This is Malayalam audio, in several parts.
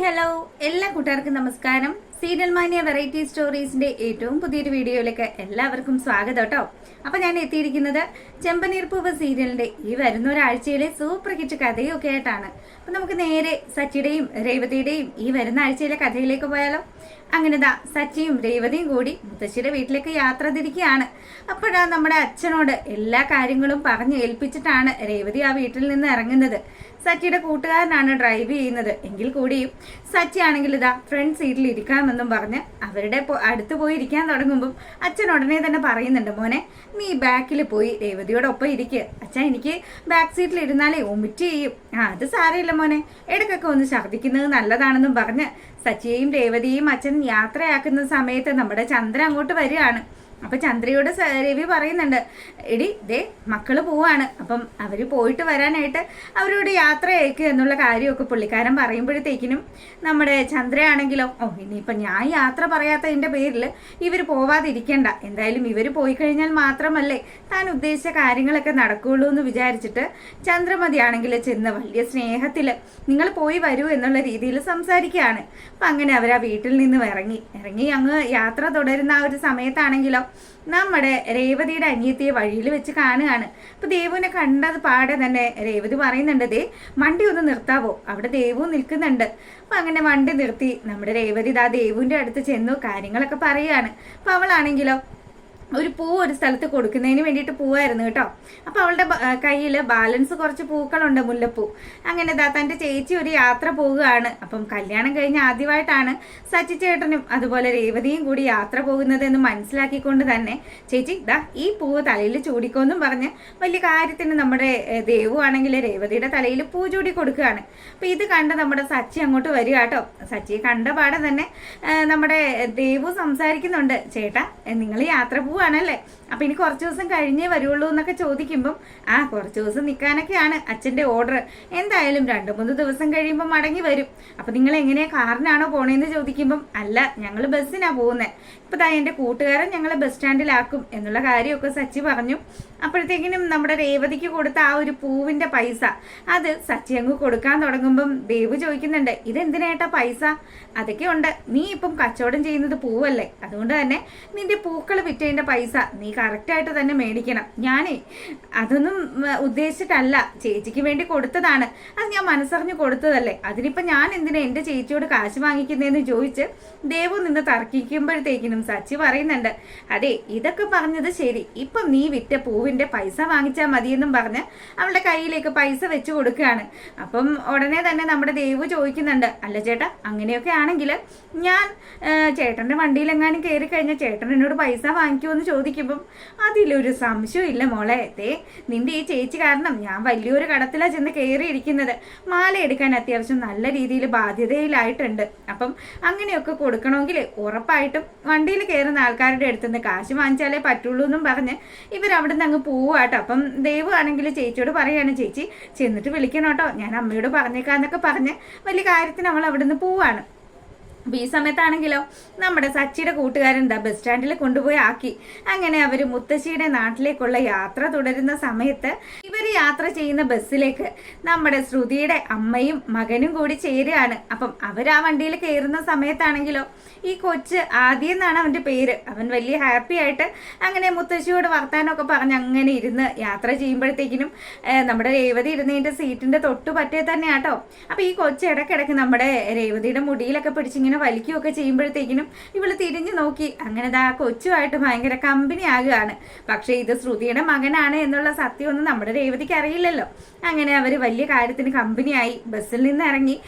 ഹലോ എല്ലാ കൂട്ടുകാർക്കും നമസ്കാരം. സീരിയൽ മാനിയ വെറൈറ്റി സ്റ്റോറീസിന്റെ ഏറ്റവും പുതിയൊരു വീഡിയോയിലേക്ക് എല്ലാവർക്കും സ്വാഗതം കേട്ടോ. അപ്പൊ ഞാൻ എത്തിയിരിക്കുന്നത് ചെമ്പനീർ പൂവ് സീരിയലിന്റെ ഈ വരുന്ന ഒരാഴ്ചയിലെ സൂപ്പർ ഹിറ്റ് കഥയൊക്കെ ആയിട്ടാണ്. അപ്പൊ നമുക്ക് നേരെ സച്ചിയുടെയും രേവതിയുടെയും ഈ വരുന്ന ആഴ്ചയിലെ കഥയിലേക്ക് പോയാലോ. അങ്ങനെതാ സച്ചിയും രേവതിയും കൂടി മുത്തശ്ശിയുടെ വീട്ടിലേക്ക് യാത്ര തിരിക്കുകയാണ്. അപ്പോഴാ നമ്മുടെ അച്ഛനോട് എല്ലാ കാര്യങ്ങളും പറഞ്ഞ് ഏൽപ്പിച്ചിട്ടാണ് രേവതി ആ വീട്ടിൽ നിന്ന് ഇറങ്ങുന്നത്. സച്ചിയുടെ കൂട്ടുകാരനാണ് ഡ്രൈവ് ചെയ്യുന്നത്. എങ്കിൽ കൂടിയും സച്ചി ആണെങ്കിൽ ഇതാ ഫ്രണ്ട് സീറ്റിൽ ഇരിക്കാമെന്നും പറഞ്ഞ് അവരുടെ അടുത്ത് പോയി ഇരിക്കാൻ തുടങ്ങുമ്പോൾ അച്ഛൻ ഉടനെ തന്നെ പറയുന്നുണ്ട്, മോനെ നീ ബാക്കിൽ പോയി രേവതിയോടൊപ്പം ഇരിക്കുക. അച്ഛൻ എനിക്ക് ബാക്ക് സീറ്റിൽ ഇരുന്നാലേ ഒമിറ്റ് ചെയ്യും. അത് സാരമില്ല മോനെ, ഇടയ്ക്കൊക്കെ ഒന്ന് ഛർദ്ദിക്കുന്നത് നല്ലതാണെന്നും പറഞ്ഞ് സച്ചിയെയും രേവതിയെയും അച്ഛൻ യാത്രയാക്കുന്ന സമയത്ത് നമ്മുടെ ചന്ദ്ര അങ്ങോട്ട് വരികയാണ്. അപ്പൊ ചന്ദ്രയോട് രവി പറയുന്നുണ്ട്, എടി ദേ മക്കള് പോവാണ്, അപ്പം അവര് പോയിട്ട് വരാനായിട്ട് അവരോട് യാത്ര അയക്കുക എന്നുള്ള കാര്യമൊക്കെ പുള്ളിക്കാരൻ പറയുമ്പോഴത്തേക്കിനും നമ്മുടെ ചന്ദ്രയാണെങ്കിലോ ഇനിയിപ്പൊ ഞാൻ യാത്ര പറയാത്തതിന്റെ പേരിൽ ഇവർ പോവാതിരിക്കണ്ട, എന്തായാലും ഇവര് പോയി കഴിഞ്ഞാൽ മാത്രമല്ലേ താൻ ഉദ്ദേശിച്ച കാര്യങ്ങളൊക്കെ നടക്കുള്ളൂ എന്ന് വിചാരിച്ചിട്ട് ചന്ദ്രമതിയാണെങ്കിൽ ചെന്ന് വലിയ സ്നേഹത്തില് നിങ്ങൾ പോയി വരൂ എന്നുള്ള രീതിയിൽ സംസാരിക്കുകയാണ്. അപ്പൊ അങ്ങനെ അവർ ആ വീട്ടിൽ നിന്ന് ഇറങ്ങി അങ്ങ് യാത്ര തുടരുന്ന ആ ഒരു സമയത്താണെങ്കിലോ നമ്മുടെ രേവതിയുടെ അനിയത്തിയെ വഴിയിൽ വെച്ച് കാണുകയാണ്. അപ്പൊ ദേവുവിനെ കണ്ടത് പാടെ തന്നെ രേവതി പറയുന്നുണ്ട്, ദേ വണ്ടി ഒന്ന് നിർത്താവോ, അവിടെ ദേവു നിൽക്കുന്നുണ്ട്. അപ്പൊ അങ്ങനെ വണ്ടി നിർത്തി നമ്മുടെ രേവതി ഇതാ ദേവുവിന്റെ അടുത്ത് ചെന്നു കാര്യങ്ങളൊക്കെ പറയുകയാണ്. അപ്പൊ അവളാണെങ്കിലോ ഒരു പൂ ഒരു സ്ഥലത്ത് കൊടുക്കുന്നതിന് വേണ്ടിയിട്ട് പോവായിരുന്നു കേട്ടോ. അപ്പൊ അവളുടെ കയ്യിൽ ബാലൻസ് കുറച്ച് പൂക്കളുണ്ട്, മുല്ലപ്പൂ. അങ്ങനെ തന്റെ ചേച്ചി ഒരു യാത്ര പോവുകയാണ്. അപ്പം കല്യാണം കഴിഞ്ഞ് ആദ്യമായിട്ടാണ് സച്ചി ചേട്ടനും അതുപോലെ രേവതിയും കൂടി യാത്ര പോകുന്നത് എന്ന് മനസ്സിലാക്കിക്കൊണ്ട് തന്നെ ചേച്ചി ഈ പൂവ് തലയിൽ ചൂടിക്കോന്നും പറഞ്ഞ് വലിയ കാര്യത്തിന് നമ്മുടെ ദേവു ആണെങ്കിൽ രേവതിയുടെ തലയിൽ പൂ ചൂടി കൊടുക്കുകയാണ്. അപ്പൊ ഇത് കണ്ട് നമ്മുടെ സച്ചി അങ്ങോട്ട് വരിക കേട്ടോ. സച്ചിയെ കണ്ട പാടെ തന്നെ നമ്മുടെ ദേവു സംസാരിക്കുന്നുണ്ട്, ചേട്ടാ നിങ്ങൾ യാത്ര ആണല്ലേ, അപ്പൊ ഇനി കുറച്ച് ദിവസം കഴിഞ്ഞേ വരുള്ളൂ എന്നൊക്കെ ചോദിക്കുമ്പം കുറച്ച് ദിവസം നിൽക്കാനൊക്കെയാണ് അച്ഛന്റെ ഓർഡർ, എന്തായാലും 2-3 ദിവസം കഴിയുമ്പോൾ മടങ്ങി വരും. അപ്പൊ നിങ്ങൾ എങ്ങനെയാ കാറിനാണോ പോണേന്ന് ചോദിക്കുമ്പം അല്ല ഞങ്ങൾ ബസ്സിനാ പോകുന്നത്, ഇപ്പൊ എന്റെ കൂട്ടുകാരൻ ഞങ്ങളെ ബസ് സ്റ്റാൻഡിലാക്കും എന്നുള്ള കാര്യമൊക്കെ സച്ചി പറഞ്ഞു. അപ്പോഴത്തേക്കിനും നമ്മുടെ രേവതിക്ക് കൊടുത്ത ആ ഒരു പൂവിന്റെ പൈസ അത് സച്ചി അങ്ങ് കൊടുക്കാൻ തുടങ്ങുമ്പം ദേവു ചോദിക്കുന്നുണ്ട്, ഇതെന്തിനായിട്ടാ പൈസ? അതൊക്കെ ഉണ്ട്, നീ ഇപ്പം കച്ചവടം ചെയ്യുന്നത് പൂവല്ലേ, അതുകൊണ്ട് തന്നെ നിന്റെ പൂക്കൾ വിറ്റതിന്റെ പൈസ നീ കറക്റ്റായിട്ട് തന്നെ മേടിക്കണം. ഞാനേ അതൊന്നും ഉദ്ദേശിച്ചിട്ടല്ല, ചേച്ചിക്ക് വേണ്ടി കൊടുത്തതാണ്, അത് ഞാൻ മനസ്സറിഞ്ഞ് കൊടുത്തതല്ലേ, അതിനിപ്പോ ഞാൻ എന്തിനാ എന്റെ ചേച്ചിയോട് കാശ് വാങ്ങിക്കുന്നതെന്ന് ചോദിച്ച് ദേവു നിന്ന് തർക്കിക്കുമ്പോഴത്തേക്കിനും സച്ചി പറയുന്നുണ്ട്, അതെ ഇതൊക്കെ പറഞ്ഞത് ശരി, ഇപ്പം നീ വിറ്റ പൂവിന്റെ പൈസ വാങ്ങിച്ചാൽ മതിയെന്നും പറഞ്ഞ് അവളുടെ കയ്യിലേക്ക് പൈസ വെച്ച് കൊടുക്കുകയാണ്. അപ്പം ഉടനെ തന്നെ നമ്മുടെ ദേവു ചോദിക്കുന്നുണ്ട്, അല്ല ചേട്ടാ അങ്ങനെയൊക്കെ ആണെങ്കിൽ ഞാൻ ചേട്ടന്റെ വണ്ടിയിലെങ്ങാനും കയറി കഴിഞ്ഞാൽ ചേട്ടൻ എന്നോട് പൈസ വാങ്ങിക്കുമെന്ന് ചോദിക്കുമ്പം അതിലൊരു സംശയം ഇല്ല മോളെ, നിന്റെ ഈ ചേച്ചി കാരണം ഞാൻ വലിയൊരു കടത്തിലാ ചെന്ന് കയറിയിരിക്കുന്നത്, മാല എടുക്കാൻ അത്യാവശ്യം നല്ല രീതിയിൽ ബാധ്യതയിലായിട്ടുണ്ട്. അപ്പം അങ്ങനെയൊക്കെ കൊടുക്കണമെങ്കിൽ ഉറപ്പായിട്ടും വണ്ടിയിൽ കയറുന്ന ആൾക്കാരുടെ അടുത്തുനിന്ന് കാശ് വാങ്ങിച്ചാലേ പറ്റുള്ളൂ എന്നും പറഞ്ഞ് ഇവരവിടെ നിന്ന് അങ്ങ് പോവാട്ടോ. അപ്പം ദേവു ആണെങ്കിൽ ചേച്ചിയോട് പറയാണ്, ചേച്ചി ചെന്നിട്ട് വിളിക്കണം കേട്ടോ, ഞാൻ അമ്മയോട് പറഞ്ഞേക്കാന്നൊക്കെ പറഞ്ഞ് വലിയ കാര്യത്തിന് അവൾ അവിടെ നിന്ന് പോവാണ്. അപ്പൊ ഈ സമയത്താണെങ്കിലോ നമ്മുടെ സച്ചിയുടെ കൂട്ടുകാരൻ ബസ് സ്റ്റാൻഡിൽ കൊണ്ടുപോയി ആക്കി. അങ്ങനെ അവര് മുത്തശ്ശിയുടെ നാട്ടിലേക്കുള്ള യാത്ര തുടരുന്ന സമയത്ത് ഇവര് യാത്ര ചെയ്യുന്ന ബസ്സിലേക്ക് നമ്മുടെ ശ്രുതിയുടെ അമ്മയും മകനും കൂടി ചേരുകയാണ്. അപ്പം അവർ ആ വണ്ടിയിൽ കയറുന്ന സമയത്താണെങ്കിലോ ഈ കൊച്ച് ആദ്യം എന്നാണ് അവന്റെ പേര്, അവൻ വലിയ ഹാപ്പി ആയിട്ട് അങ്ങനെ മുത്തശ്ശിയോട് വർത്താനമൊക്കെ പറഞ്ഞ് അങ്ങനെ ഇരുന്ന് യാത്ര ചെയ്യുമ്പോഴത്തേക്കിനും നമ്മുടെ രേവതി ഇരുന്നതിന്റെ സീറ്റിന്റെ തൊട്ടു പറ്റേ തന്നെയാട്ടോ. അപ്പൊ ഈ കൊച്ച് ഇടയ്ക്കിടയ്ക്ക് നമ്മുടെ രേവതിയുടെ മുടിയിലൊക്കെ പിടിച്ചിങ്ങനെ വലിക്കുകയൊക്കെ ചെയ്യുമ്പോഴത്തേക്കിനും ഇവള് തിരിഞ്ഞു നോക്കി. അങ്ങനെ കൊച്ചുമായിട്ട് ഭയങ്കര കമ്പനി ആകുകയാണ്. പക്ഷെ ഇത് ശ്രുതിയുടെ മകനാണ് എന്നുള്ള സത്യമൊന്നും നമ്മുടെ രേവതിക്ക് അറിയില്ലല്ലോ. അങ്ങനെ അവര് വലിയ കാര്യത്തിന് കമ്പനിയായി ബസ്സിൽ നിന്ന് ഇറങ്ങി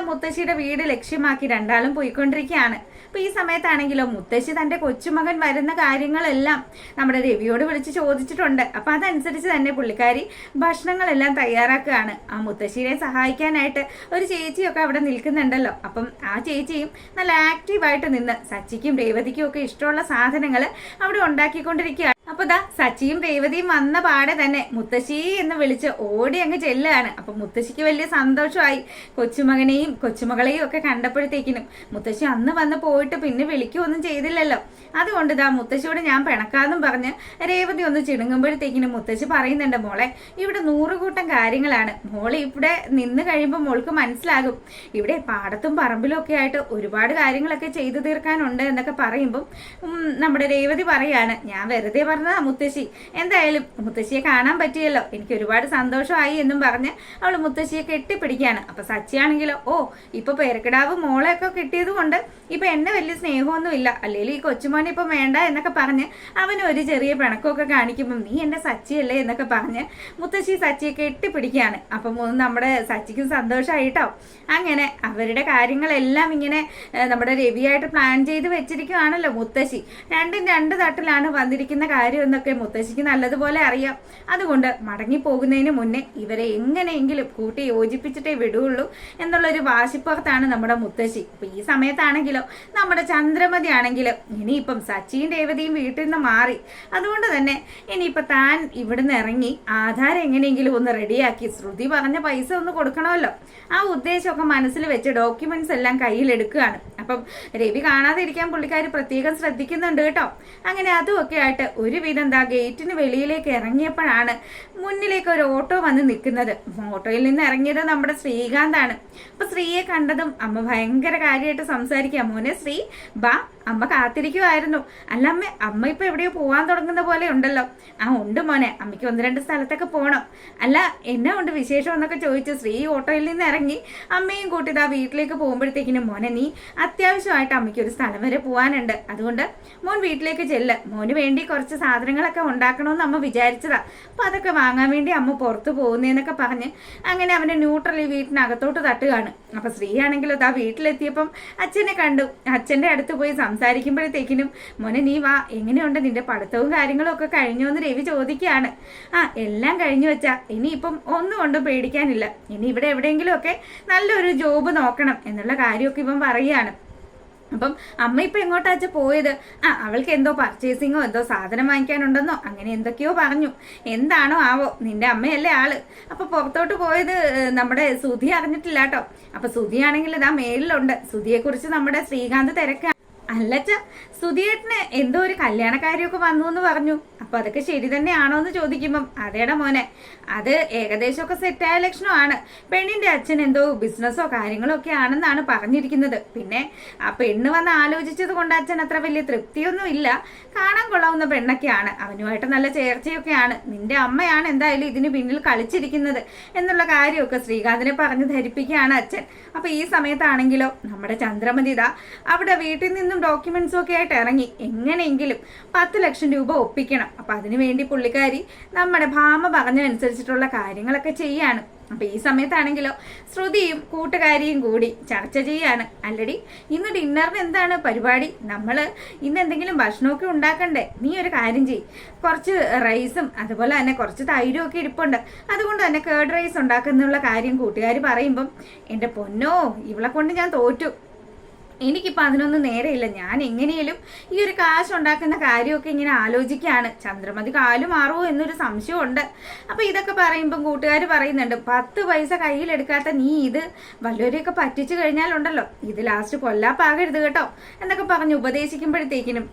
മുത്തശ്ശിയുടെ വീട് ലക്ഷ്യമാക്കി രണ്ടാളും പോയിക്കൊണ്ടിരിക്കുകയാണ്. അപ്പൊ ഈ സമയത്താണെങ്കിലോ മുത്തശ്ശി തന്റെ കൊച്ചുമകൻ വരുന്ന കാര്യങ്ങളെല്ലാം നമ്മുടെ രവിയോട് വിളിച്ച് ചോദിച്ചിട്ടുണ്ട്. അപ്പൊ അതനുസരിച്ച് തന്നെ പുള്ളിക്കാരി ഭക്ഷണങ്ങളെല്ലാം തയ്യാറാക്കുകയാണ്. ആ മുത്തശ്ശിയെ സഹായിക്കാനായിട്ട് ഒരു ചേച്ചിയൊക്കെ അവിടെ നിൽക്കുന്നുണ്ടല്ലോ. അപ്പം ആ ചേച്ചിയും നല്ല ആക്റ്റീവായിട്ട് നിന്ന് സച്ചിക്കും രേവതിക്കും ഒക്കെ ഇഷ്ടമുള്ള സാധനങ്ങൾ അവിടെ ഉണ്ടാക്കിക്കൊണ്ടിരിക്കുകയാണ്. അപ്പൊ ദാ സച്ചിയും രേവതിയും വന്ന പാടെ തന്നെ മുത്തശ്ശി എന്ന് വിളിച്ച് ഓടി അങ്ങ് ചെല്ലുകയാണ്. അപ്പൊ മുത്തശ്ശിക്ക് വലിയ സന്തോഷമായി. കൊച്ചുമകനെയും കൊച്ചുമകളെയും ഒക്കെ കണ്ടപ്പോഴത്തേക്കിനും മുത്തശ്ശി അന്ന് വന്ന് പോയിട്ട് പിന്നെ വിളിക്കുകയൊന്നും ചെയ്തില്ലല്ലോ. അതുകൊണ്ട് ദാ മുത്തശ്ശിയോട് ഞാൻ പിണക്കാന്നും പറഞ്ഞ് രേവതി ഒന്ന് ചിണുങ്ങുമ്പോഴത്തേക്കിനും മുത്തശ്ശി പറയുന്നുണ്ട്, മോളെ ഇവിടെ 100 കൂട്ടം കാര്യങ്ങളാണ്. മോള് ഇവിടെ നിന്ന് കഴിയുമ്പോൾ മോൾക്ക് മനസ്സിലാകും. ഇവിടെ പാടത്തും പറമ്പിലും ഒക്കെ ആയിട്ട് ഒരുപാട് കാര്യങ്ങളൊക്കെ ചെയ്തു തീർക്കാനുണ്ട് എന്നൊക്കെ പറയുമ്പം നമ്മുടെ രേവതി പറയാണ്, ഞാൻ വെറുതെ പറഞ്ഞതാ മുത്തശ്ശി. എന്തായാലും മുത്തശ്ശിയെ കാണാൻ പറ്റിയല്ലോ, എനിക്ക് ഒരുപാട് സന്തോഷമായി എന്നും പറഞ്ഞ് അവൾ മുത്തശ്ശിയെ കെട്ടിപ്പിടിക്കുകയാണ്. അപ്പൊ സച്ചിയാണെങ്കിലോ, ഓ ഇപ്പൊ പേരക്കിടാവ് മോളെയൊക്കെ കിട്ടിയത് കൊണ്ട് ഇപ്പൊ എന്നെ വലിയ സ്നേഹമൊന്നും ഇല്ല, അല്ലെങ്കിൽ ഈ കൊച്ചുമോനെ ഇപ്പൊ വേണ്ട എന്നൊക്കെ പറഞ്ഞ് അവന് ഒരു ചെറിയ പിണക്കമൊക്കെ കാണിക്കുമ്പോൾ നീ എന്റെ സച്ചിയല്ലേ എന്നൊക്കെ പറഞ്ഞ് മുത്തശ്ശി സച്ചിയെ കെട്ടിപ്പിടിക്കുകയാണ്. അപ്പം നമ്മുടെ സച്ചിക്കും സന്തോഷമായിട്ടോ. അങ്ങനെ അവരുടെ കാര്യങ്ങളെല്ലാം ഇങ്ങനെ നമ്മുടെ രവിയായിട്ട് പ്ലാൻ ചെയ്ത് വെച്ചിരിക്കുകയാണല്ലോ മുത്തശ്ശി. രണ്ടും 2 തട്ടിലാണ് വന്നിരിക്കുന്ന കാര്യം എന്നൊക്കെ മുത്തശ്ശിക്ക് നല്ലതുപോലെ അറിയാം. അതുകൊണ്ട് മടങ്ങി പോകുന്നതിന് മുന്നേ ഇവരെ എങ്ങനെയെങ്കിലും കൂട്ടി യോജിപ്പിച്ചിട്ടേ വിടുകയുള്ളൂ എന്നുള്ളൊരു വാശിപ്പുറത്താണ് നമ്മുടെ മുത്തശ്ശി. അപ്പൊ ഈ സമയത്താണെങ്കിലോ നമ്മുടെ ചന്ദ്രമതി ആണെങ്കിലും ഇനിയിപ്പം സച്ചിയും രേവതിയും വീട്ടിൽ നിന്ന് മാറി. അതുകൊണ്ട് തന്നെ ഇനിയിപ്പൊ താൻ ഇവിടുന്ന് ഇറങ്ങി ആധാരം എങ്ങനെയെങ്കിലും ഒന്ന് റെഡിയാക്കി ശ്രുതി പറഞ്ഞ പൈസ ഒന്ന് കൊടുക്കണമല്ലോ. ആ ഉദ്ദേശമൊക്കെ മനസ്സിൽ വെച്ച് ഡോക്യുമെന്റ്സ് എല്ലാം കയ്യിലെടുക്കുകയാണ്. അപ്പം രവി കാണാതിരിക്കാൻ പുള്ളിക്കാർ പ്രത്യേകം ശ്രദ്ധിക്കുന്നുണ്ട് കേട്ടോ. അങ്ങനെ അതുമൊക്കെ ആയിട്ട് ഒരുവിധം എന്താ ഗേറ്റിന് വെളിയിലേക്ക് ഇറങ്ങിയപ്പോഴാണ് മുന്നിലേക്ക് ഒരു ഓട്ടോ വന്ന് നിൽക്കുന്നത്. ഓട്ടോയിൽ നിന്ന് ഇറങ്ങിയത് നമ്മുടെ ശ്രീകാന്താണ്. അപ്പൊ ശ്രീയെ കണ്ടതും അമ്മ ഭയങ്കര കാര്യമായിട്ട് സംസാരിക്കുക, മോനെ ശ്രീ ബാ, അമ്മ കാത്തിരിക്കുമായിരുന്നു. അല്ല അമ്മ ഇപ്പൊ എവിടെയോ പോവാൻ തുടങ്ങുന്ന പോലെ ഉണ്ടല്ലോ. ആ ഉണ്ട് മോനെ, അമ്മയ്ക്ക് 1-2 സ്ഥലത്തൊക്കെ പോകണം. അല്ല എന്നാ ഉണ്ട് വിശേഷം എന്നൊക്കെ ചോദിച്ച് ശ്രീ ഓട്ടോയിൽ നിന്ന് ഇറങ്ങി അമ്മയും കൂട്ടിതാ വീട്ടിലേക്ക് പോകുമ്പോഴത്തേക്കിനും, മോനെ നീ അത്യാവശ്യമായിട്ട് അമ്മയ്ക്ക് ഒരു സ്ഥലം വരെ പോകാനുണ്ട്, അതുകൊണ്ട് മോൻ വീട്ടിലേക്ക് ചെല്ല്. മോന് വേണ്ടി കുറച്ച് സാധനങ്ങളൊക്കെ ഉണ്ടാക്കണമെന്ന് അമ്മ വിചാരിച്ചതാ. അപ്പൊ അതൊക്കെ വാങ്ങാൻ വേണ്ടി അമ്മ പുറത്തു പോകുന്നതെന്നൊക്കെ പറഞ്ഞ് അങ്ങനെ അവനെ ന്യൂട്രലി വീട്ടിനകത്തോട്ട് തട്ടുകയാണ്. അപ്പൊ ശ്രീ ആണെങ്കിലും ഇതാ വീട്ടിലെത്തിയപ്പം അച്ഛനെ കണ്ടു. അച്ഛന്റെ അടുത്ത് പോയി സംസാരിക്കുമ്പോഴത്തേക്കിനും, മോനെ നീ വാ, എങ്ങനെയുണ്ട് നിന്റെ പഠിത്തവും കാര്യങ്ങളും ഒക്കെ കഴിഞ്ഞോ എന്ന് രവി ചോദിക്കുകയാണ്. ആ എല്ലാം കഴിഞ്ഞു വെച്ചാ, ഇനിയിപ്പം ഒന്നും കൊണ്ടും പേടിക്കാനില്ല. ഇനി ഇവിടെ എവിടെയെങ്കിലും ഒക്കെ നല്ലൊരു ജോബ് നോക്കണം എന്നുള്ള കാര്യമൊക്കെ ഇവൻ പറയുകയാണ്. അപ്പം അമ്മ ഇപ്പൊ എങ്ങോട്ടാച്ച പോയത്? അവൾക്ക് എന്തോ പർച്ചേസിങ്ങോ എന്തോ സാധനം വാങ്ങിക്കാനുണ്ടെന്നോ അങ്ങനെ എന്തൊക്കെയോ പറഞ്ഞു. എന്താണോ ആവോ, നിന്റെ അമ്മയല്ലേ ആള്. അപ്പൊ പുറത്തോട്ട് പോയത് നമ്മുടെ സുധി അറിഞ്ഞിട്ടില്ല കേട്ടോ. അപ്പൊ സുധിയാണെങ്കിൽ ഇതാ മേലിലുണ്ട്. സുധിയെ കുറിച്ച് നമ്മുടെ ശ്രീകാന്ത് തിരക്കാണ്. അല്ലച്ച, സുധിയേട്ടന് എന്തോ ഒരു കല്യാണക്കാരിയൊക്കെ വന്നു എന്ന് പറഞ്ഞു. അപ്പൊ അതൊക്കെ ശരി തന്നെയാണോ എന്ന് ചോദിക്കുമ്പം, അതേടാ മോനെ, അത് ഏകദേശമൊക്കെ സെറ്റായ ലക്ഷണമാണ്. പെണ്ണിന്റെ അച്ഛൻ എന്തോ ബിസിനസ്സോ കാര്യങ്ങളോ ഒക്കെ ആണെന്നാണ് പറഞ്ഞിരിക്കുന്നത്. പിന്നെ ആ പെണ്ണ് വന്ന് ആലോചിച്ചത് കൊണ്ട് അച്ഛൻ അത്ര വലിയ തൃപ്തിയൊന്നും ഇല്ല. കാണാൻ കൊള്ളാവുന്ന പെണ്ണൊക്കെയാണ്, അവനുമായിട്ട് നല്ല ചേർച്ചയൊക്കെയാണ്. നിന്റെ അമ്മയാണ് എന്തായാലും ഇതിന് പിന്നിൽ കളിച്ചിരിക്കുന്നത് എന്നുള്ള കാര്യമൊക്കെ ശ്രീകാന്തിനെ പറഞ്ഞ് ധരിപ്പിക്കുകയാണ് അച്ഛൻ. അപ്പൊ ഈ സമയത്താണെങ്കിലോ നമ്മുടെ ചന്ദ്രമതി ഇതാ അവിടെ വീട്ടിൽ നിന്നും ഡോക്യുമെന്റ്സും ഒക്കെ ആയിട്ട് ഇറങ്ങി. എങ്ങനെയെങ്കിലും 10 ലക്ഷം രൂപ ഒപ്പിക്കണം. അപ്പൊ അതിനുവേണ്ടി പുള്ളിക്കാരി നമ്മുടെ ഭാമ പറഞ്ഞനുസരിച്ചിട്ടുള്ള കാര്യങ്ങളൊക്കെ ചെയ്യാണ്. അപ്പൊ ഈ സമയത്താണെങ്കിലോ ശ്രുതിയും കൂട്ടുകാരിയും കൂടി ചർച്ച ചെയ്യാണ്. അല്ലടി ഇന്ന് ഡിന്നറിന് എന്താണ് പരിപാടി? നമ്മള് ഇന്ന് എന്തെങ്കിലും ഭക്ഷണമൊക്കെ ഉണ്ടാക്കണ്ടേ? നീ ഒരു കാര്യം ചെയ്യ്, കുറച്ച് റൈസും അതുപോലെ തന്നെ കുറച്ച് തൈരും ഒക്കെ ഇരിപ്പുണ്ട്, അതുകൊണ്ട് തന്നെ കേർഡ് റൈസ് ഉണ്ടാക്കുന്നുള്ള കാര്യം കൂട്ടുകാർ പറയുമ്പം, എൻ്റെ പൊന്നോ ഇവളെ കൊണ്ട് ഞാൻ തോറ്റു. എനിക്കിപ്പോൾ അതിനൊന്നും നേരെയില്ല. ഞാൻ എങ്ങനെയും ഈ ഒരു കാശ് ഉണ്ടാക്കുന്ന കാര്യമൊക്കെ ഇങ്ങനെ ആലോചിക്കുകയാണ്. ചന്ദ്രമതി കാലു മാറുമോ എന്നൊരു സംശയമുണ്ട്. അപ്പോൾ ഇതൊക്കെ പറയുമ്പം കൂട്ടുകാർ പറയുന്നുണ്ട്, 10 പൈസ കയ്യിലെടുക്കാത്ത നീ ഇത് വല്ലവരെയൊക്കെ പറ്റിച്ചു കഴിഞ്ഞാലുണ്ടല്ലോ, ഇത് ലാസ്റ്റ് പൊല്ലാപ്പാകരുത് കേട്ടോ എന്നൊക്കെ പറഞ്ഞ് ഉപദേശിക്കുമ്പോഴത്തേക്കിനും,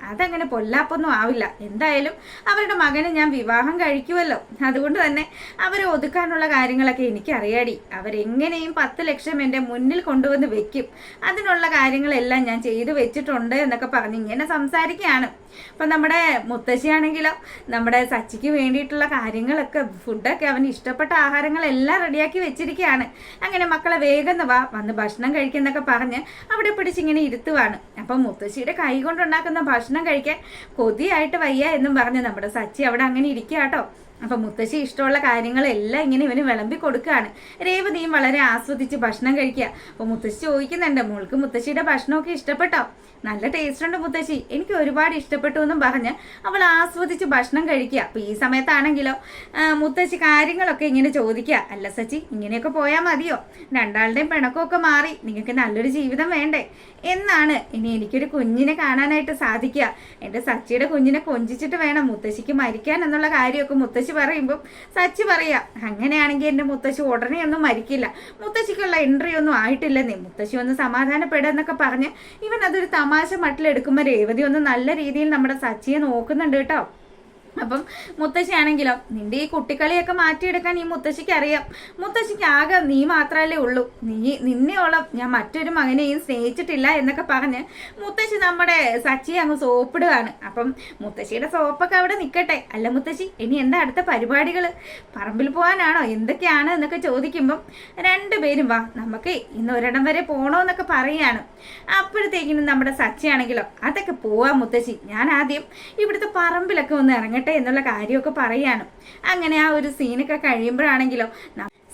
അതങ്ങനെ പൊല്ലാപ്പൊന്നും ആവില്ല. എന്തായാലും അവരുടെ മകനെ ഞാൻ വിവാഹം കഴിക്കുമല്ലോ, അതുകൊണ്ട് തന്നെ അവരെ ഒതുക്കാനുള്ള കാര്യങ്ങളൊക്കെ എനിക്കറിയാടി. അവരെങ്ങനെയും 10 ലക്ഷം എൻ്റെ മുന്നിൽ കൊണ്ടുവന്ന് വെക്കും. അതിനുള്ള കാര്യങ്ങളെല്ലാം ഞാൻ ചെയ്തു വെച്ചിട്ടുണ്ട് എന്നൊക്കെ പറഞ്ഞ് ഇങ്ങനെ സംസാരിക്കുകയാണ്. അപ്പൊ നമ്മുടെ മുത്തശ്ശിയാണെങ്കിലോ നമ്മുടെ സച്ചിക്ക് വേണ്ടിയിട്ടുള്ള കാര്യങ്ങളൊക്കെ, ഫുഡൊക്കെ അവന് ഇഷ്ടപ്പെട്ട ആഹാരങ്ങളെല്ലാം റെഡിയാക്കി വെച്ചിരിക്കുകയാണ്. അങ്ങനെ മക്കളെ വേഗം വന്ന് ഭക്ഷണം കഴിക്കുന്നൊക്കെ പറഞ്ഞ് അവിടെ പിടിച്ചിങ്ങനെ ഇരുത്തുവാണ്. അപ്പം മുത്തശ്ശിയുടെ കൈ കൊണ്ടുണ്ടാക്കുന്ന ഭക്ഷണം കഴിക്കാൻ കൊതിയായിട്ട് വയ്യ എന്നും പറഞ്ഞ് നമ്മുടെ സച്ചി അവിടെ അങ്ങനെ ഇരിക്കുക കേട്ടോ. അപ്പം മുത്തശ്ശി ഇഷ്ടമുള്ള കാര്യങ്ങളെല്ലാം ഇങ്ങനെ ഇവന് വിളമ്പി കൊടുക്കുകയാണ്. രേവതിയും വളരെ ആസ്വദിച്ച് ഭക്ഷണം കഴിക്കുക. അപ്പോൾ മുത്തശ്ശി ചോദിക്കുന്നുണ്ട്, മോൾക്ക് മുത്തശ്ശിയുടെ ഭക്ഷണമൊക്കെ ഇഷ്ടപ്പെട്ടോ? നല്ല ടേസ്റ്റ് ഉണ്ട് മുത്തശ്ശി, എനിക്ക് ഒരുപാട് ഇഷ്ടപ്പെട്ടു എന്നും പറഞ്ഞ് അവൾ ആസ്വദിച്ച് ഭക്ഷണം കഴിക്കുക. അപ്പോൾ ഈ സമയത്താണെങ്കിലോ മുത്തശ്ശി കാര്യങ്ങളൊക്കെ ഇങ്ങനെ ചോദിക്കുക, അല്ല സച്ചി ഇങ്ങനെയൊക്കെ പോയാൽ മതിയോ? രണ്ടാളുടെയും പിണക്കമൊക്കെ മാറി നിങ്ങൾക്ക് നല്ലൊരു ജീവിതം വേണ്ടേ എന്നാണ് ഇനി എനിക്കൊരു കുഞ്ഞിനെ കാണാനായിട്ട് സാധിക്കുക. എൻ്റെ സച്ചിയുടെ കുഞ്ഞിനെ കൊഞ്ചിച്ചിട്ട് വേണം മുത്തശ്ശിക്ക് മരിക്കാൻ എന്നുള്ള കാര്യമൊക്കെ മുത്തശ്ശി പറയുമ്പോൾ സച്ചി പറയാ, അങ്ങനെയാണെങ്കിൽ എൻ്റെ മുത്തശ്ശി ഉടനെ ഒന്നും മരിക്കില്ല, മുത്തശ്ശിക്കുള്ള എൻട്രി ഒന്നും ആയിട്ടില്ലെന്നേ, മുത്തശ്ശി ഒന്ന് സമാധാനപ്പെടുക എന്നൊക്കെ പറഞ്ഞ് ഇവൻ അതൊരു തമാശ മട്ടിലെടുക്കുമ്പോൾ രേവതി ഒന്ന് നല്ല രീതിയിൽ നമ്മുടെ സച്ചിയെ നോക്കുന്നുണ്ട് കേട്ടോ. അപ്പം മുത്തശ്ശിയാണെങ്കിലോ, നിന്റെ ഈ കുട്ടിക്കളിയൊക്കെ മാറ്റിയെടുക്കാൻ ഈ മുത്തശ്ശിക്ക് അറിയാം, മുത്തശ്ശിക്ക് ആകെ നീ മാത്രമല്ലേ ഉള്ളൂ, നിന്നെയോളം ഞാൻ മറ്റൊരു മകനെയും സ്നേഹിച്ചിട്ടില്ല എന്നൊക്കെ പറഞ്ഞ് മുത്തശ്ശി നമ്മുടെ സച്ചിയെ അങ്ങ് സോപ്പിടുകയാണ്. അപ്പം മുത്തശ്ശിയുടെ സോപ്പൊക്കെ അവിടെ നിൽക്കട്ടെ, അല്ല മുത്തശ്ശി ഇനി എന്താ അടുത്ത പരിപാടികൾ, പറമ്പിൽ പോകാനാണോ, എന്തൊക്കെയാണ് എന്നൊക്കെ ചോദിക്കുമ്പം രണ്ടുപേരും വാ നമുക്ക് ഇന്ന് ഒരിടം വരെ പോകണമെന്നൊക്കെ പറയുകയാണ്. അപ്പോഴത്തേക്കിനും നമ്മുടെ സച്ചിയാണെങ്കിലോ, അതൊക്കെ പോവാം മുത്തശ്ശി, ഞാൻ ആദ്യം ഇവിടുത്തെ പറമ്പിലൊക്കെ ഒന്ന് ഇറങ്ങട്ടെ എന്നുള്ള കാര്യമൊക്കെ പറയാണ്. അങ്ങനെ ആ ഒരു സീനൊക്കെ കഴിയുമ്പോഴാണെങ്കിലോ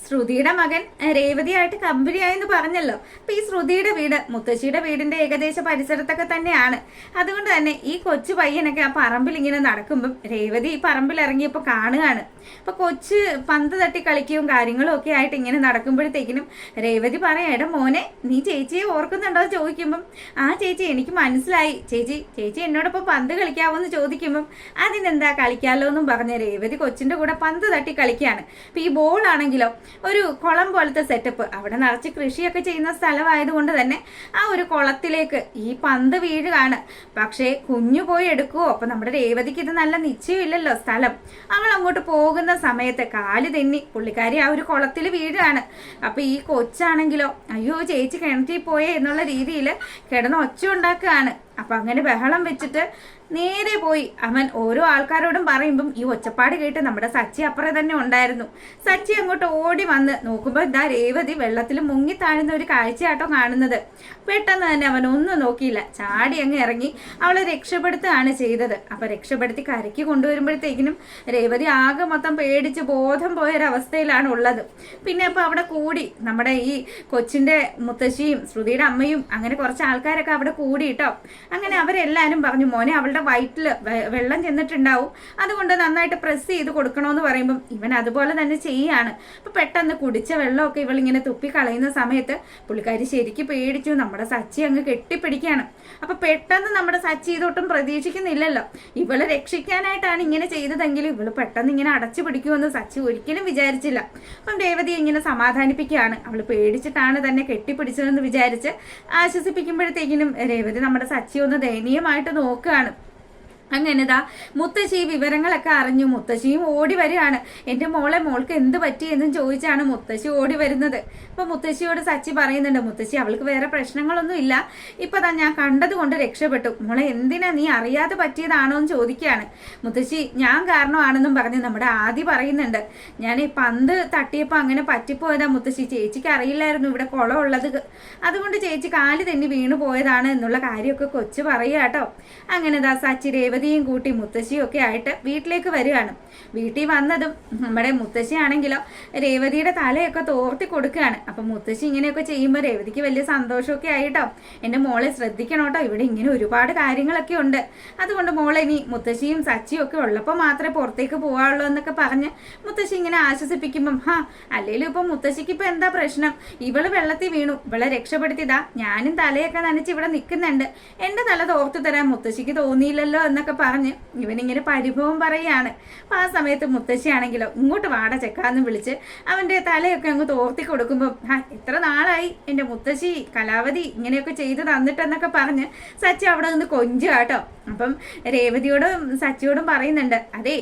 ശ്രുതിയുടെ മകൻ രേവതിയായിട്ട് കമ്പനിയായെന്ന് പറഞ്ഞല്ലോ. അപ്പൊ ഈ ശ്രുതിയുടെ വീട് മുത്തശ്ശിയുടെ വീടിന്റെ ഏകദേശ പരിസരത്തൊക്കെ തന്നെയാണ്. അതുകൊണ്ട് തന്നെ ഈ കൊച്ചു പയ്യനൊക്കെ ആ പറമ്പിൽ ഇങ്ങനെ നടക്കുമ്പം രേവതി ഈ പറമ്പിൽ ഇറങ്ങിയപ്പോൾ കാണുകയാണ്. അപ്പൊ കൊച്ച് പന്ത് തട്ടി കളിക്കുകയും കാര്യങ്ങളും ഒക്കെ ആയിട്ട് ഇങ്ങനെ നടക്കുമ്പോഴത്തേക്കിനും രേവതി പറയാം, എടാ മോനെ നീ ചേച്ചിയെ ഓർക്കുന്നുണ്ടോ ചോദിക്കുമ്പം, ആ ചേച്ചി എനിക്ക് മനസ്സിലായി, ചേച്ചി എന്നോടൊപ്പം പന്ത് കളിക്കാവോന്ന് ചോദിക്കുമ്പം അതിനെന്താ കളിക്കാമല്ലോ എന്നും പറഞ്ഞ രേവതി കൊച്ചിന്റെ കൂടെ പന്ത് തട്ടി കളിക്കുകയാണ്. അപ്പൊ ഈ ബോൾ ആണെങ്കിലോ ഒരു കുളം പോലത്തെ സെറ്റപ്പ്, അവിടെ നിറച്ച് കൃഷിയൊക്കെ ചെയ്യുന്ന സ്ഥലമായതുകൊണ്ട് തന്നെ ആ ഒരു കുളത്തിലേക്ക് ഈ പന്ത് വീഴുകയാണ്. പക്ഷേ കുഞ്ഞു പോയി എടുക്കുവോ? അപ്പൊ നമ്മുടെ രേവതിക്ക് ഇത് നല്ല നിശ്ചയമില്ലല്ലോ സ്ഥലം. അവൾ അങ്ങോട്ട് പോകുന്ന സമയത്ത് കാല് തെന്നി പുള്ളിക്കാരി ആ ഒരു കുളത്തിൽ വീഴുകയാണ്. അപ്പൊ ഈ കൊച്ചാണെങ്കിലോ, അയ്യോ ചേച്ചി കിണറ്റിൽ പോയേ എന്നുള്ള രീതിയിൽ കിടന്ന് ഒച്ച ഉണ്ടാക്കുകയാണ്. അപ്പൊ അങ്ങനെ ബഹളം വെച്ചിട്ട് നേരെ പോയി അവൻ ഓരോ ആൾക്കാരോടും പറയുമ്പം ഈ ഒച്ചപ്പാട് കേട്ട് നമ്മുടെ സച്ചി അപ്പുറം തന്നെ ഉണ്ടായിരുന്നു. സച്ചി അങ്ങോട്ട് ഓടി വന്ന് നോക്കുമ്പോൾ ഇതാ രേവതി വെള്ളത്തിൽ മുങ്ങി താഴുന്ന ഒരു കാഴ്ചയാട്ടോ കാണുന്നത്. പെട്ടെന്ന് തന്നെ അവൻ ഒന്നും നോക്കിയില്ല, ചാടി അങ്ങ് ഇറങ്ങി അവളെ രക്ഷപ്പെടുത്തുകയാണ് ചെയ്തത്. അപ്പൊ രക്ഷപ്പെടുത്തി കരയ്ക്ക് കൊണ്ടുവരുമ്പോഴത്തേക്കിനും രേവതി ആകെ മൊത്തം പേടിച്ച് ബോധം പോയൊരവസ്ഥയിലാണ് ഉള്ളത്. പിന്നെ അപ്പൊ അവിടെ കൂടി നമ്മുടെ ഈ കൊച്ചിന്റെ മുത്തശ്ശിയും ശ്രുതിയുടെ അമ്മയും അങ്ങനെ കുറച്ച് ആൾക്കാരൊക്കെ അവിടെ കൂടിയിട്ടോ. അങ്ങനെ അവരെല്ലാരും പറഞ്ഞു, മോനെ അവളുടെ വയറ്റിൽ വെള്ളം ചെന്നിട്ടുണ്ടാവും, അതുകൊണ്ട് നന്നായിട്ട് പ്രസ് ചെയ്ത് കൊടുക്കണമെന്ന് പറയുമ്പം ഇവൻ അതുപോലെ തന്നെ ചെയ്യാണ്. അപ്പൊ പെട്ടെന്ന് കുടിച്ച വെള്ളമൊക്കെ ഇവളിങ്ങനെ തുപ്പി കളയുന്ന സമയത്ത് പുള്ളിക്കാരി ശരിക്കും പേടിച്ചു. നമ്മുടെ സച്ചി അങ്ങ് കെട്ടിപ്പിടിക്കുകയാണ്. അപ്പൊ പെട്ടെന്ന് നമ്മുടെ സച്ചി ഇതൊട്ടും പ്രതീക്ഷിക്കുന്നില്ലല്ലോ, ഇവളെ രക്ഷിക്കാനായിട്ടാണ് ഇങ്ങനെ ചെയ്തതെങ്കിലും ഇവള് പെട്ടെന്ന് ഇങ്ങനെ അടച്ചു പിടിക്കുമെന്ന് സച്ചി ഒരിക്കലും വിചാരിച്ചില്ല. അപ്പം രേവതി ഇങ്ങനെ സമാധാനിപ്പിക്കുകയാണ്. അവള് പേടിച്ചിട്ടാണ് തന്നെ കെട്ടിപ്പിടിച്ചതെന്ന് വിചാരിച്ച് ആശ്വസിപ്പിക്കുമ്പോഴത്തേക്കിനും രേവതി നമ്മുടെ സച്ചി ഒന്ന് ദയനീയമായിട്ട് നോക്കുകയാണ്. അങ്ങനെതാ മുത്തശ്ശി വിവരങ്ങളൊക്കെ അറിഞ്ഞു. മുത്തശ്ശിയും ഓടി വരികയാണ്. എൻ്റെ മോൾക്ക് എന്ത് പറ്റിയെന്നും ചോദിച്ചാണ് മുത്തശ്ശി ഓടി വരുന്നത്. അപ്പൊ മുത്തശ്ശിയോട് സച്ചി പറയുന്നുണ്ട്, മുത്തശ്ശി അവൾക്ക് വേറെ പ്രശ്നങ്ങളൊന്നും ഇല്ല, ഇപ്പൊ ഞാൻ കണ്ടത് കൊണ്ട് രക്ഷപ്പെട്ടു, മോളെ എന്തിനാ നീ അറിയാതെ പറ്റിയതാണോ എന്ന് ചോദിക്കുകയാണ്. മുത്തശ്ശി ഞാൻ കാരണമാണെന്നും പറഞ്ഞ് നമ്മുടെ ആദി പറയുന്നുണ്ട്, ഞാൻ ഈ പന്ത് തട്ടിയപ്പോൾ അങ്ങനെ പറ്റിപ്പോയതാ മുത്തശ്ശി, ചേച്ചിക്ക് അറിയില്ലായിരുന്നു ഇവിടെ കുളം ഉള്ളത്, അതുകൊണ്ട് ചേച്ചി കാല് തെന്നി വീണു പോയതാണ് എന്നുള്ള കാര്യമൊക്കെ കൊച്ചു പറയുക കേട്ടോ. അങ്ങനെതാ സച്ചി രേവതിയും കൂട്ടി മുത്തശ്ശിയും ഒക്കെ ആയിട്ട് വീട്ടിലേക്ക് വരികയാണ്. വീട്ടിൽ വന്നതും നമ്മുടെ മുത്തശ്ശിയാണെങ്കിലോ രേവതിയുടെ തലയൊക്കെ തോർത്തി കൊടുക്കുകയാണ്. അപ്പൊ മുത്തശ്ശി ഇങ്ങനെയൊക്കെ ചെയ്യുമ്പോൾ രേവതിക്ക് വലിയ സന്തോഷമൊക്കെ ആയിട്ടോ. എൻ്റെ മോളെ ശ്രദ്ധിക്കണം കേട്ടോ, ഇവിടെ ഇങ്ങനെ ഒരുപാട് കാര്യങ്ങളൊക്കെ ഉണ്ട്, അതുകൊണ്ട് മോളെ ഇനി മുത്തശ്ശിയും സച്ചിയും ഒക്കെ ഉള്ളപ്പോൾ മാത്രമേ പുറത്തേക്ക് പോകാവുള്ളൂ എന്നൊക്കെ പറഞ്ഞ് മുത്തശ്ശി ഇങ്ങനെ ആശ്വസിപ്പിക്കുമ്പം, അല്ലെങ്കിലും ഇപ്പൊ മുത്തശ്ശിക്ക് ഇപ്പൊ എന്താ പ്രശ്നം, ഇവള് വെള്ളത്തിൽ വീണു, ഇവളെ രക്ഷപ്പെടുത്തിയതാ, ഞാനും തലയൊക്കെ നനച്ച് ഇവിടെ നിൽക്കുന്നുണ്ട്, എൻ്റെ തല തോർത്തു തരാൻ മുത്തശ്ശിക്ക് തോന്നിയില്ലല്ലോ എന്നൊക്കെ പറഞ്ഞ് ഇവനിങ്ങനെ പരിഭവം പറയുകയാണ്. അപ്പൊ ആ സമയത്ത് മുത്തശ്ശിയാണെങ്കിലോ ഇങ്ങോട്ട് വാട ചെക്കാന്ന് വിളിച്ച് അവന്റെ തലയൊക്കെ അങ്ങ് തോർത്തി കൊടുക്കുമ്പോൾ, എത്ര നാളായി എൻ്റെ മുത്തശ്ശി കലാവതി ഇങ്ങനെയൊക്കെ ചെയ്ത് തന്നിട്ടെന്നൊക്കെ പറഞ്ഞ് സച്ചി അവിടെ നിന്ന് കൊഞ്ചുക കേട്ടോ. അപ്പം രേവതിയോടും സച്ചിയോടും പറയുന്നുണ്ട്, അതെ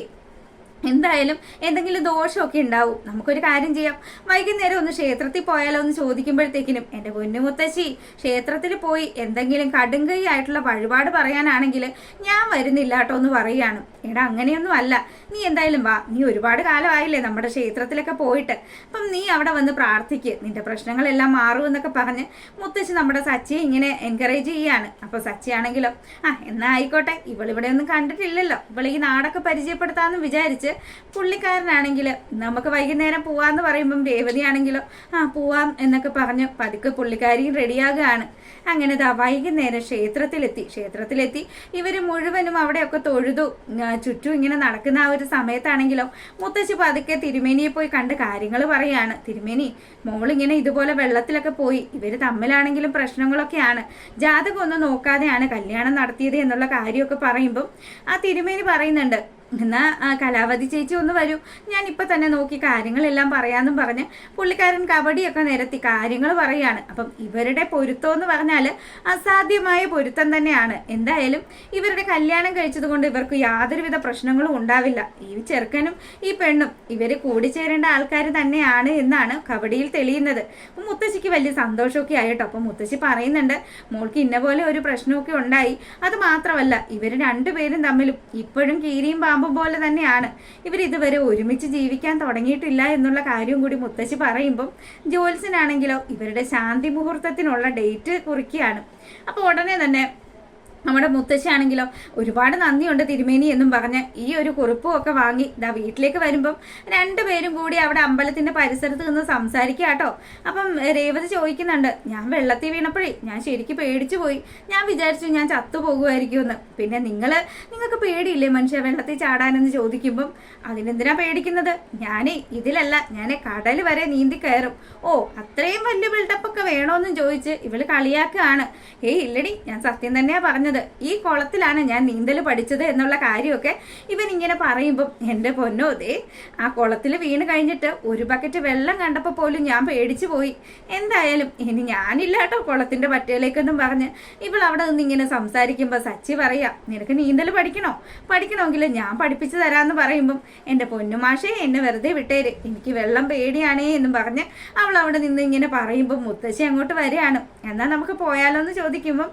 എന്തായാലും എന്തെങ്കിലും ദോഷമൊക്കെ ഉണ്ടാവും, നമുക്കൊരു കാര്യം ചെയ്യാം, വൈകുന്നേരം ഒന്ന് ക്ഷേത്രത്തിൽ പോയാലോ എന്ന് ചോദിക്കുമ്പോഴത്തേക്കിനും എൻ്റെ പൊന്നു മുത്തശ്ശി ക്ഷേത്രത്തിൽ പോയി എന്തെങ്കിലും കടുങ്കൈ ആയിട്ടുള്ള വഴിപാട് പറയാനാണെങ്കിൽ ഞാൻ വരുന്നില്ല കേട്ടോ എന്ന് പറയുകയാണ്. എടാ അങ്ങനെയൊന്നും അല്ല, നീ എന്തായാലും വാ, നീ ഒരുപാട് കാലമായില്ലേ നമ്മുടെ ക്ഷേത്രത്തിലൊക്കെ പോയിട്ട്, അപ്പം നീ അവിടെ വന്ന് പ്രാർത്ഥിക്ക്, നിന്റെ പ്രശ്നങ്ങളെല്ലാം മാറും എന്നൊക്കെ പറഞ്ഞ് മുത്തശ്ശി നമ്മുടെ സച്ചിയെ ഇങ്ങനെ എൻകറേജ് ചെയ്യാണ്. അപ്പൊ സച്ചിയാണെങ്കിലോ എന്നാ ആയിക്കോട്ടെ, ഇവളിവിടെ ഒന്നും കണ്ടിട്ടില്ലല്ലോ, ഇവളെ ഈ നാടൊക്കെ പരിചയപ്പെടുത്താമെന്ന് വിചാരിച്ച് പുള്ളിക്കാരനാണെങ്കിൽ നമുക്ക് വൈകുന്നേരം പോവാന്ന് പറയുമ്പം രേവതിയാണെങ്കിലോ പോവാം എന്നൊക്കെ പറഞ്ഞ് പതുക്കെ പുള്ളിക്കാരിയും റെഡിയാകുകയാണ്. അങ്ങനെ വൈകുന്നേരം ക്ഷേത്രത്തിലെത്തി ഇവർ മുഴുവനും അവിടെയൊക്കെ തൊഴുതു ചുറ്റും ഇങ്ങനെ നടക്കുന്ന ആ ഒരു സമയത്താണെങ്കിലോ മുത്തശ്ശി പതുക്കെ തിരുമേനിയെ പോയി കണ്ട് കാര്യങ്ങൾ പറയാണ്. തിരുമേനി, മോളിങ്ങനെ ഇതുപോലെ വെള്ളത്തിലൊക്കെ പോയി, ഇവർ തമ്മിലാണെങ്കിലും പ്രശ്നങ്ങളൊക്കെയാണ്, ജാതകം ഒന്നും നോക്കാതെയാണ് കല്യാണം നടത്തിയത് എന്നുള്ള കാര്യമൊക്കെ പറയുമ്പം ആ തിരുമേനി പറയുന്നുണ്ട്, എന്നാ കലാവതി ചേച്ചി ഒന്ന് വരൂ, ഞാൻ ഇപ്പൊ തന്നെ നോക്കി കാര്യങ്ങളെല്ലാം പറയാന്നും പറഞ്ഞ് പുള്ളിക്കാരൻ കബഡിയൊക്കെ നിരത്തി കാര്യങ്ങൾ പറയാണ്. അപ്പം ഇവരുടെ പൊരുത്തം എന്ന് പറഞ്ഞാൽ അസാധ്യമായ പൊരുത്തം തന്നെയാണ്. എന്തായാലും ഇവരുടെ കല്യാണം കഴിച്ചത് കൊണ്ട് ഇവർക്ക് യാതൊരുവിധ പ്രശ്നങ്ങളും ഉണ്ടാവില്ല. ഈ ചെറുക്കനും ഈ പെണ്ണും ഇവര് കൂടിച്ചേരേണ്ട ആൾക്കാർ തന്നെയാണ് എന്നാണ് കബഡിയിൽ തെളിയുന്നത്. അപ്പം മുത്തശ്ശിക്ക് വലിയ സന്തോഷമൊക്കെ ആയിട്ടോ. അപ്പം മുത്തശ്ശി പറയുന്നുണ്ട്, മോൾക്ക് ഇന്ന പോലെ ഒരു പ്രശ്നമൊക്കെ ഉണ്ടായി, അത് മാത്രമല്ല ഇവർ രണ്ടുപേരും തമ്മിലും ഇപ്പോഴും കീരിയും പാമ്പും പോലെ തന്നെയാണ്, ഇവർ ഇതുവരെ ഒരുമിച്ച് ജീവിക്കാൻ തുടങ്ങിയിട്ടില്ല എന്നുള്ള കാര്യവും കൂടി മുത്തശ്ശി പറയുമ്പം ജോത്സ്യനാണെങ്കിലോ ഇവരുടെ ശാന്തി മുഹൂർത്തത്തിനുള്ള ഡേറ്റ് കുറിക്കുകയാണ്. അപ്പോൾ ഉടനെ തന്നെ നമ്മുടെ മുത്തശ്ശിയാണെങ്കിലോ ഒരുപാട് നന്ദിയുണ്ട് തിരുമേനി എന്നും പറഞ്ഞ് ഈ ഒരു കുറിപ്പും ഒക്കെ വാങ്ങി വീട്ടിലേക്ക് വരുമ്പം രണ്ടുപേരും കൂടി അവിടെ അമ്പലത്തിന്റെ പരിസരത്ത് നിന്ന് സംസാരിക്കുക കേട്ടോ. അപ്പം രേവതി ചോദിക്കുന്നുണ്ട്, ഞാൻ വെള്ളത്തിൽ വീണപ്പോഴേ ഞാൻ ശരിക്കും പേടിച്ചു പോയി, ഞാൻ വിചാരിച്ചു ഞാൻ ചത്തുപോകുമായിരിക്കുമെന്ന്. പിന്നെ നിങ്ങൾക്ക് പേടിയില്ലേ മനുഷ്യ വെള്ളത്തിൽ ചാടാനെന്ന് ചോദിക്കുമ്പം അതിനെന്തിനാ പേടിക്കുന്നത്, ഇതിലല്ല ഞാൻ കടൽ വരെ നീന്തി കയറും. ഓ, അത്രയും വലിയ ബിൽഡപ്പൊക്കെ വേണോന്നും ചോദിച്ച് ഇവള് കളിയാക്കുകയാണ്. ഇല്ലടി, ഞാൻ സത്യം തന്നെയാ പറഞ്ഞത്, ഈ കുളത്തിലാണ് ഞാൻ നീന്തൽ പഠിച്ചത് എന്നുള്ള കാര്യമൊക്കെ ഇവൻ ഇങ്ങനെ പറയുമ്പം എൻ്റെ പൊന്നോ, ആ കുളത്തിൽ വീണ് കഴിഞ്ഞിട്ട് ഒരു ബക്കറ്റ് വെള്ളം കണ്ടപ്പോൾ പോലും ഞാൻ പേടിച്ചു പോയി. എന്തായാലും ഇനി ഞാനില്ല കേട്ടോ കുളത്തിന്റെ പറ്റയിലേക്കൊന്നും പറഞ്ഞ് ഇവൾ അവിടെ നിന്ന് ഇങ്ങനെ സംസാരിക്കുമ്പോൾ സച്ചി പറയാ, നിനക്ക് നീന്തൽ പഠിക്കണമെങ്കിൽ ഞാൻ പഠിപ്പിച്ചു തരാമെന്ന് പറയുമ്പം എൻ്റെ പൊന്നുമാഷേ എന്നെ വെറുതെ വിട്ടേര്, എനിക്ക് വെള്ളം പേടിയാണേ എന്നും പറഞ്ഞ് അവൾ അവിടെ നിന്ന് ഇങ്ങനെ പറയുമ്പോൾ മുത്തശ്ശി അങ്ങോട്ട് വരികയാണ്. എന്നാൽ നമുക്ക് പോയാലോ എന്ന് ചോദിക്കുമ്പം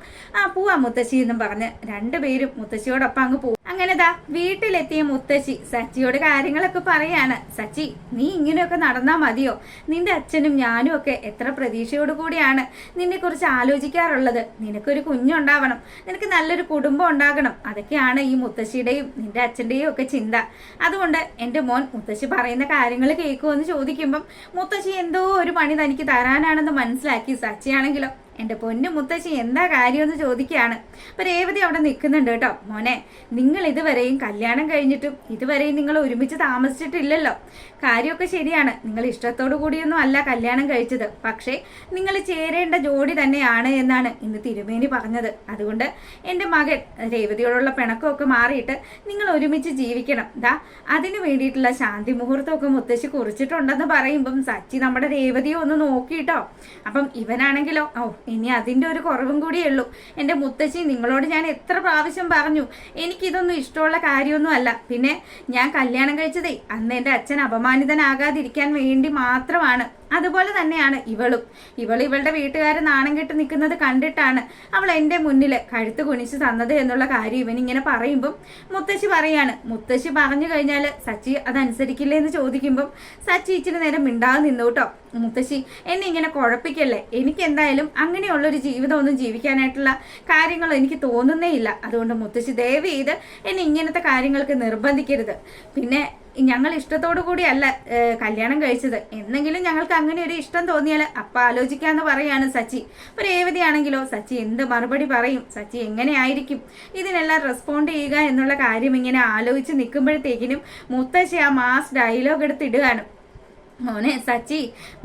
പോവാം മുത്തശ്ശി എന്നും പറഞ്ഞ് രണ്ടുപേരും മുത്തശ്ശിയോടൊപ്പം അങ്ങ് പോകും. അങ്ങനെ വീട്ടിലെത്തിയ മുത്തശ്ശി സച്ചിയോട് കാര്യങ്ങളൊക്കെ പറയാണ്. സച്ചി, നീ ഇങ്ങനെയൊക്കെ നടന്നാ മതിയോ? നിന്റെ അച്ഛനും ഞാനും ഒക്കെ എത്ര പ്രതീക്ഷയോട് കൂടിയാണ് നിന്നെ കുറിച്ച് ആലോചിക്കാറുള്ളത്. നിനക്കൊരു കുഞ്ഞുണ്ടാവണം, നിനക്ക് നല്ലൊരു കുടുംബം ഉണ്ടാകണം, അതൊക്കെയാണ് ഈ മുത്തശ്ശിയുടെയും നിന്റെ അച്ഛൻ്റെയും ഒക്കെ ചിന്ത. അതുകൊണ്ട് എൻ്റെ മോൻ മുത്തശ്ശി പറയുന്ന കാര്യങ്ങൾ കേൾക്കുമെന്ന് ചോദിക്കുമ്പം മുത്തശ്ശി എന്തോ ഒരു പണി തനിക്ക് തരാനാണെന്ന് മനസ്സിലാക്കി സച്ചിയാണെങ്കിലോ എൻ്റെ പൊന്നു മുത്തശ്ശി എന്താ കാര്യമെന്ന് ചോദിക്കുകയാണ്. അപ്പൊ രേവതി അവിടെ നിൽക്കുന്നുണ്ട് കേട്ടോ. മോനെ, നിങ്ങൾ ഇതുവരെയും കല്യാണം കഴിഞ്ഞിട്ടും ഇതുവരെയും നിങ്ങൾ ഒരുമിച്ച് താമസിച്ചിട്ടില്ലല്ലോ. കാര്യമൊക്കെ ശരിയാണ്, നിങ്ങൾ ഇഷ്ടത്തോടു കൂടിയൊന്നും അല്ല കല്യാണം കഴിച്ചത്, പക്ഷേ നിങ്ങൾ ചേരേണ്ട ജോഡി തന്നെയാണ് എന്നാണ് ഇന്ന് തിരുമേനി പറഞ്ഞത്. അതുകൊണ്ട് എൻ്റെ മകൻ രേവതിയോടുള്ള പിണക്കമൊക്കെ മാറിയിട്ട് നിങ്ങൾ ഒരുമിച്ച് ജീവിക്കണം. അതിനു വേണ്ടിയിട്ടുള്ള ശാന്തി മുഹൂർത്തമൊക്കെ മുത്തശ്ശി കുറിച്ചിട്ടുണ്ടെന്ന് പറയുമ്പം സച്ചി നമ്മുടെ രേവതിയെ ഒന്ന് നോക്കിയിട്ടോ. അപ്പം ഇവനാണെങ്കിലോ ഇനി അതിൻ്റെ ഒരു കുറവും കൂടിയേ ഉള്ളൂ. എൻ്റെ മുത്തശ്ശി, നിങ്ങളോട് ഞാൻ എത്ര പ്രാവശ്യം പറഞ്ഞു, എനിക്കിതൊന്നും ഇഷ്ടമുള്ള കാര്യമൊന്നും അല്ല. പിന്നെ ഞാൻ കല്യാണം കഴിച്ചതേ അന്ന് എൻ്റെ അച്ഛൻ അപമാനിതനാകാതിരിക്കാൻ വേണ്ടി മാത്രമാണ്. അതുപോലെ തന്നെയാണ് ഇവളുടെ വീട്ടുകാരെ നാണം കെട്ട് നിൽക്കുന്നത് കണ്ടിട്ടാണ് അവൾ എൻ്റെ മുന്നിൽ കഴുത്ത് കുനിച്ച് തന്നത് എന്നുള്ള കാര്യം ഇവനിങ്ങനെ പറയുമ്പം മുത്തശ്ശി പറയാണ്. മുത്തശ്ശി പറഞ്ഞു കഴിഞ്ഞാൽ സച്ചി അതനുസരിക്കില്ലേ എന്ന് ചോദിക്കുമ്പം സച്ചി ഇച്ചിരി നേരം മിണ്ടാതെ നിന്നു കേട്ടോ. മുത്തശ്ശി, എന്നെ ഇങ്ങനെ കുഴപ്പിക്കല്ലേ, എനിക്ക് എന്തായാലും അങ്ങനെയുള്ളൊരു ജീവിതമൊന്നും ജീവിക്കാനായിട്ടുള്ള കാര്യങ്ങൾ എനിക്ക് തോന്നുന്നേ ഇല്ല. അതുകൊണ്ട് മുത്തശ്ശി ദയവ് ചെയ്ത് എന്നെ ഇങ്ങനത്തെ കാര്യങ്ങൾക്ക് നിർബന്ധിക്കരുത്. പിന്നെ ഞങ്ങൾ ഇഷ്ടത്തോടു കൂടിയല്ല കല്യാണം കഴിച്ചത്, എന്നെങ്കിലും ഞങ്ങൾക്ക് അങ്ങനെ ഒരു ഇഷ്ടം തോന്നിയാൽ അപ്പം ആലോചിക്കാന്ന് പറയാണ് സച്ചി. അപ്പൊ രേവതിയാണെങ്കിലോ സച്ചി എന്ത് മറുപടി പറയും, സച്ചി എങ്ങനെയായിരിക്കും ഇതിനെല്ലാം റെസ്പോണ്ട് ചെയ്യുക എന്നുള്ള കാര്യം ഇങ്ങനെ ആലോചിച്ച് നിൽക്കുമ്പോഴത്തേക്കിനും മുത്തശ്ശി ആ മാസ് ഡയലോഗ് എടുത്തിടുകയാണ്. മോനെ സച്ചി,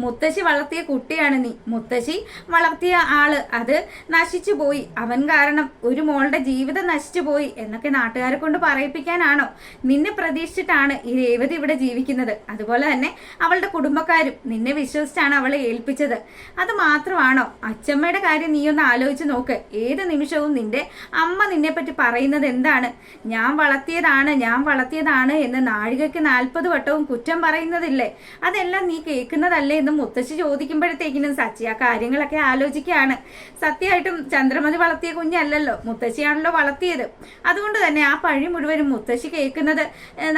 മുത്തശ്ശി വളർത്തിയ കുട്ടിയാണ് നീ, മുത്തശ്ശി വളർത്തിയ ആള് അത് നശിച്ചു പോയി, അവൻ കാരണം ഒരു മോളുടെ ജീവിതം നശിച്ചു പോയി എന്നൊക്കെ നാട്ടുകാരെ കൊണ്ട് പറയിപ്പിക്കാനാണോ നിന്നെ പ്രതീക്ഷിച്ചിട്ടാണ് ഈ രേവതി ഇവിടെ ജീവിക്കുന്നത്. അതുപോലെ തന്നെ അവളുടെ കുടുംബക്കാരും നിന്നെ വിശ്വസിച്ചാണ് അവളെ ഏൽപ്പിച്ചത്. അത് മാത്രമാണോ? അച്ചമ്മയുടെ കാര്യം നീ ഒന്ന് ആലോചിച്ച് നോക്ക്. ഏത് നിമിഷവും നിന്റെ അമ്മ നിന്നെ പറ്റി പറയുന്നത് എന്താണ്? ഞാൻ വളർത്തിയതാണ് എന്ന് നാഴികയ്ക്ക് 40 വട്ടവും കുറ്റം പറയുന്നതില്ലേ? അത് എല്ലാം നീ കേൾക്കുന്നതല്ലേ എന്ന് മുത്തശ്ശി ചോദിക്കുമ്പോഴത്തേക്കിനും സച്ചി ആ കാര്യങ്ങളൊക്കെ ആലോചിക്കുകയാണ്. സത്യമായിട്ടും ചന്ദ്രമതി വളർത്തിയ കുഞ്ഞല്ലല്ലോ, മുത്തശ്ശിയാണല്ലോ വളർത്തിയത്. അതുകൊണ്ട് തന്നെ ആ പഴി മുഴുവനും മുത്തശ്ശി കേൾക്കുന്നത്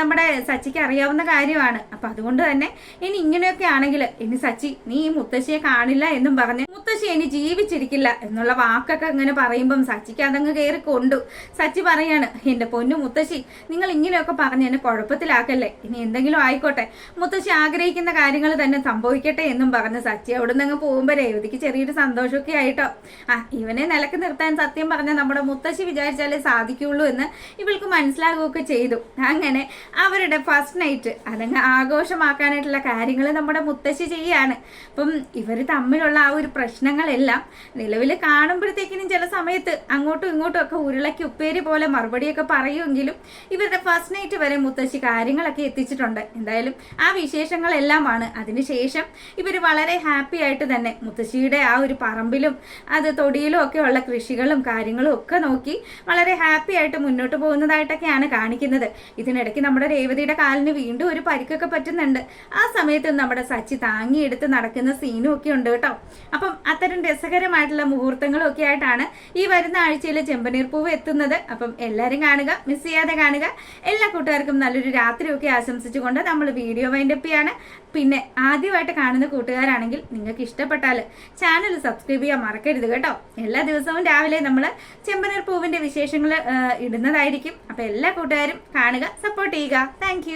നമ്മുടെ സച്ചിക്ക് അറിയാവുന്ന കാര്യമാണ്. അപ്പൊ അതുകൊണ്ട് തന്നെ ഇനി ഇങ്ങനെയൊക്കെ ആണെങ്കിൽ ഇനി സച്ചി നീ ഈ മുത്തശ്ശിയെ കാണില്ല എന്നും പറഞ്ഞ് മുത്തശ്ശി ഇനി ജീവിച്ചിരിക്കില്ല എന്നുള്ള വാക്കൊക്കെ ഇങ്ങനെ പറയുമ്പം സച്ചിക്ക് അതങ്ങ് കയറി കൊണ്ടു. സച്ചി പറയാണ്, എന്റെ പൊന്നു മുത്തശ്ശി, നിങ്ങൾ ഇങ്ങനെയൊക്കെ പറഞ്ഞ് എന്നെ കുഴപ്പത്തിലാക്കല്ലേ, ഇനി എന്തെങ്കിലും ആയിക്കോട്ടെ, മുത്തശ്ശി ആഗ്രഹിക്കുന്ന കാര്യങ്ങൾ തന്നെ സംഭവിക്കട്ടെ എന്നും പറഞ്ഞ് സച്ചി അവിടെ നിന്ന് അങ്ങ് പോകുമ്പോ രേവതിക്ക് ചെറിയൊരു സന്തോഷമൊക്കെ ആയിട്ടോ. ഇവനെ നിലക്ക് നിർത്താൻ സത്യം പറഞ്ഞ നമ്മുടെ മുത്തശ്ശി വിചാരിച്ചാലേ സാധിക്കുള്ളൂ എന്ന് ഇവൾക്ക് മനസ്സിലാകുകയൊക്കെ ചെയ്തു. അങ്ങനെ അവരുടെ ഫസ്റ്റ് നൈറ്റ് അതങ്ങ് ആഘോഷമാക്കാനായിട്ടുള്ള കാര്യങ്ങൾ നമ്മുടെ മുത്തശ്ശി ചെയ്യാണ്. അപ്പം ഇവർ തമ്മിലുള്ള ആ ഒരു പ്രശ്നങ്ങളെല്ലാം നിലവിൽ കാണുമ്പോഴത്തേക്കിനും ചില സമയത്ത് അങ്ങോട്ടും ഇങ്ങോട്ടും ഒക്കെ ഉരുളയ്ക്ക് ഉപ്പേരി പോലെ മറുപടിയൊക്കെ പറയുമെങ്കിലും ഇവരുടെ ഫസ്റ്റ് നൈറ്റ് വരെ മുത്തശ്ശി കാര്യങ്ങളൊക്കെ എത്തിച്ചിട്ടുണ്ട്. എന്തായാലും ആ വിശേഷങ്ങളെല്ലാമാണ്. അതിനുശേഷം ഇവർ വളരെ ഹാപ്പി ആയിട്ട് തന്നെ മുത്തശ്ശിയുടെ ആ ഒരു പറമ്പിലും അത് തൊടിയിലും ഒക്കെ ഉള്ള കൃഷികളും കാര്യങ്ങളും ഒക്കെ നോക്കി വളരെ ഹാപ്പി ആയിട്ട് മുന്നോട്ട് പോകുന്നതായിട്ടൊക്കെയാണ് കാണിക്കുന്നത്. ഇതിനിടയ്ക്ക് നമ്മുടെ രേവതിയുടെ കാലിന് വീണ്ടും ഒരു പരിക്കൊക്കെ പറ്റുന്നുണ്ട്. ആ സമയത്ത് നമ്മുടെ സച്ചി താങ്ങിയെടുത്ത് നടക്കുന്ന സീനും ഒക്കെ ഉണ്ട് കേട്ടോ. അപ്പം അത്തരം രസകരമായിട്ടുള്ള മുഹൂർത്തങ്ങളും ഒക്കെ ആയിട്ടാണ് ഈ വരുന്ന ആഴ്ചയിൽ ചെമ്പനീർ പൂവ് എത്തുന്നത്. അപ്പം എല്ലാവരും കാണുക, മിസ് ചെയ്യാതെ കാണുക. എല്ലാ കൂട്ടുകാർക്കും നല്ലൊരു രാത്രിയൊക്കെ ആശംസിച്ചുകൊണ്ട് നമ്മൾ വീഡിയോ വൈൻഡപ്പ് ചെയ്യാണ്. പിന്നെ ആദ്യമായിട്ട് കാണുന്ന കൂട്ടുകാരാണെങ്കിൽ നിങ്ങൾക്ക് ഇഷ്ടപ്പെട്ടാൽ ചാനൽ സബ്സ്ക്രൈബ് ചെയ്യാൻ മറക്കരുത് കേട്ടോ. എല്ലാ ദിവസവും രാവിലെ നമ്മൾ ചെമ്പനീർ പൂവിന്റെ വിശേഷങ്ങൾ ഇടുന്നതായിരിക്കും. അപ്പം എല്ലാ കൂട്ടുകാരും കാണുക, സപ്പോർട്ട് ചെയ്യുക. താങ്ക്